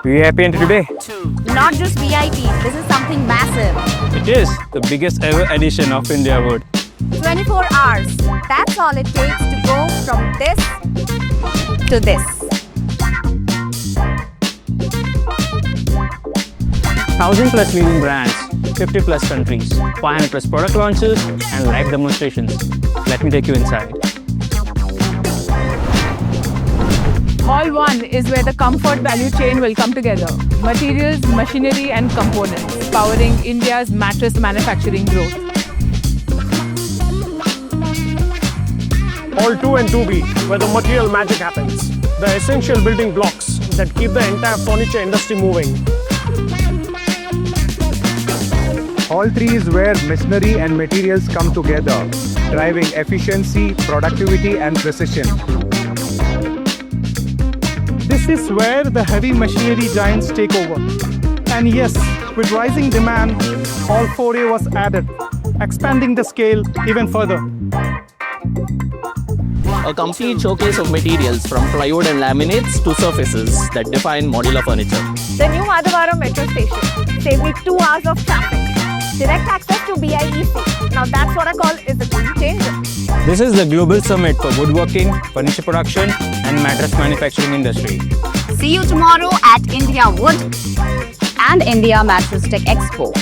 VIP entry today. Not just VIP, this is something massive. It is the biggest ever edition of India Wood. 24 hours. That's all it takes to go from this to this. 1,000+ leading brands, 50+ countries, 500+ product launches, and live demonstrations. Let me take you inside. Hall 1 is where the comfort value chain will come together. Materials, machinery and components, powering India's mattress manufacturing growth. Hall 2 and 2B, where the material magic happens. The essential building blocks that keep the entire furniture industry moving. Hall 3 is where machinery and materials come together, driving efficiency, productivity and precision. This is where the heavy machinery giants take over. And yes, with rising demand, Hall 4A was added, expanding the scale even further. A complete showcase of materials from plywood and laminates to surfaces that define modular furniture. The new Madhavaram metro station saved me 2 hours of traffic. Direct access to BIEC. Now that's what I call is the game changer. This is the global summit for woodworking, furniture production, and mattress manufacturing industry. See you tomorrow at India Wood and India Mattress Tech Expo.